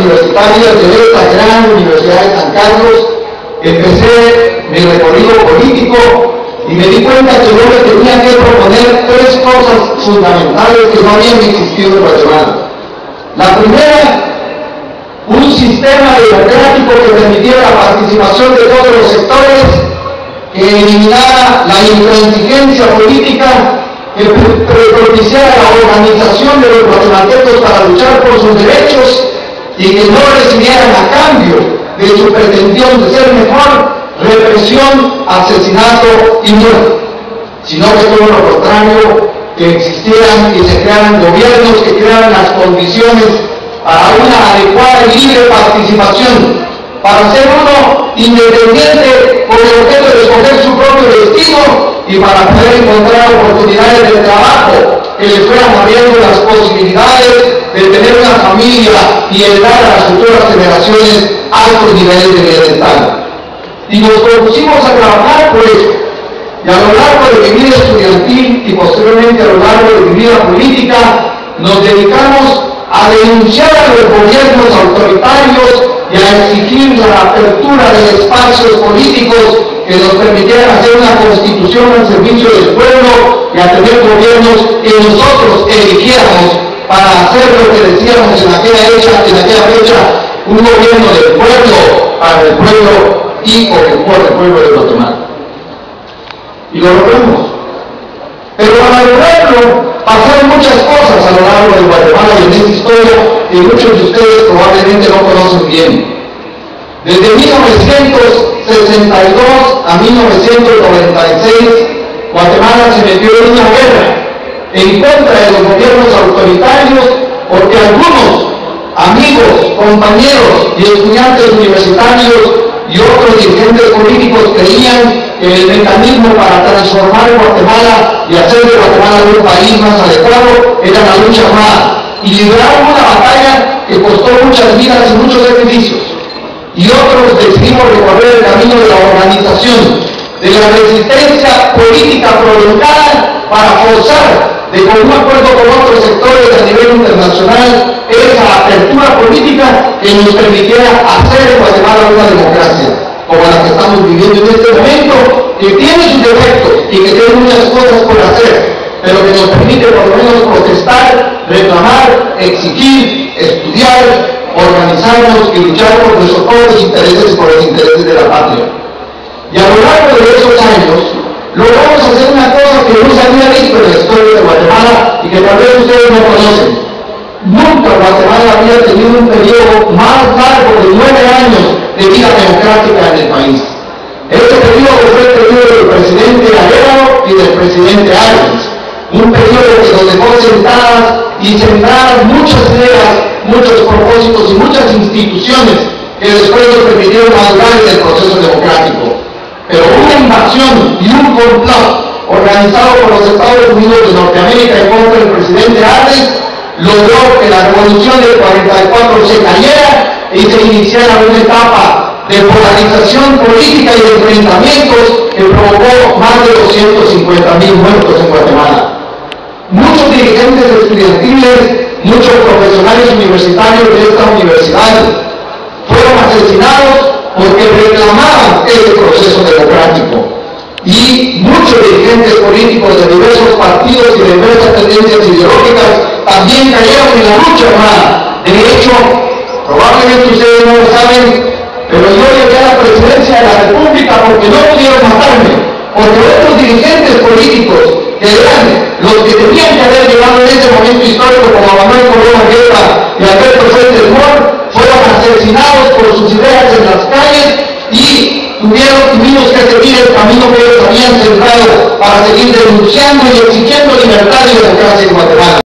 universitarias de esta gran Universidad de San Carlos, empecé mi recorrido político y me di cuenta que yo le tenía que proponer tres cosas fundamentales que no habían existido en Guatemala. La primera, un sistema democrático que permitiera la participación de todos los sectores, que eliminara la intransigencia política, que propiciara la organización de los guatemaltecos para luchar por sus derechos y que no recibieran a cambio de su pretensión de ser mejor represión, asesinato y muerte, sino que todo lo contrario, que existieran y se crearan gobiernos que crearan las condiciones para una adecuada y libre participación, para ser uno independiente con el objeto de escoger su propio destino y para poder encontrar oportunidades de trabajo que les fueran abriendo las posibilidades de tener una familia y heredar a las futuras generaciones altos niveles de bienestar. Y nos propusimos a trabajar por eso. Y a lo largo de mi vida estudiantil y posteriormente a lo largo de mi vida política, nos dedicamos a denunciar a los gobiernos autoritarios y a exigir la apertura de espacios políticos que nos permitieran hacer una constitución al servicio del pueblo y a tener gobiernos que nosotros eligiéramos para hacer lo que decíamos en aquella fecha, un gobierno del pueblo, para el pueblo y por el pueblo de Guatemala. Y lo logramos. Pero para lograrlo pasaron muchas cosas a lo largo de Guatemala y en esta historia que muchos de ustedes probablemente no conocen bien. Desde 1962 a 1996, Guatemala se metió en una guerra en contra de los gobiernos autoritarios porque algunos amigos, compañeros y estudiantes universitarios y otros dirigentes políticos creían que el mecanismo para transformar Guatemala y hacer de Guatemala un país más adecuado era la lucha armada y libraron una batalla que costó muchas vidas y muchos sacrificios. Y otros decidimos recorrer el camino de la organización, de la resistencia política prolongada para forzar de común acuerdo con otros sectores a nivel internacional esa apertura política que nos permitiera hacer de Guatemala una democracia como la que estamos viviendo en este momento, que tiene sus defectos y que tiene muchas cosas por hacer, pero que nos permite por lo menos protestar, reclamar, exigir, estudiar, organizarnos y luchar por nuestros propios intereses y por los intereses de la patria. Y a lo largo de esos años logramos hacer una cosa que no se había visto en la historia de Guatemala y que tal vez ustedes no conocen. Nunca Guatemala había tenido un periodo más largo de 9 años de vida democrática en el país. Este periodo fue el periodo del presidente Arevalo y del presidente Arias, un periodo que nos dejó sentadas y sembradas muchas ideas, muchos propósitos y muchas instituciones que después nos permitieron madurar en el proceso democrático. Pero una invasión y un complot organizado por los Estados Unidos de Norteamérica en contra del presidente Arles logró que la revolución del 44 se cayera y se iniciara una etapa de polarización política y de enfrentamientos que provocó más de 250,000 muertos en Guatemala. Muchos dirigentes estudiantiles, muchos profesionales universitarios de esta universidad fueron asesinados porque reclamaban ese proceso democrático. Y muchos dirigentes políticos de diversos partidos y de diversas tendencias ideológicas también cayeron en la lucha armada. De hecho, probablemente ustedes no lo saben, pero yo llegué a la presidencia de la República porque no pudieron matarme, porque otros dirigentes políticos que eran los que tenían que haber llegado en ese momento histórico como Manuel Corona Guerra y Alberto Fuentes Mohr fueron asesinados por sus ideas en las calles y tuvimos que seguir el camino que ellos habían sembrado para seguir denunciando y exigiendo libertad y democracia en Guatemala.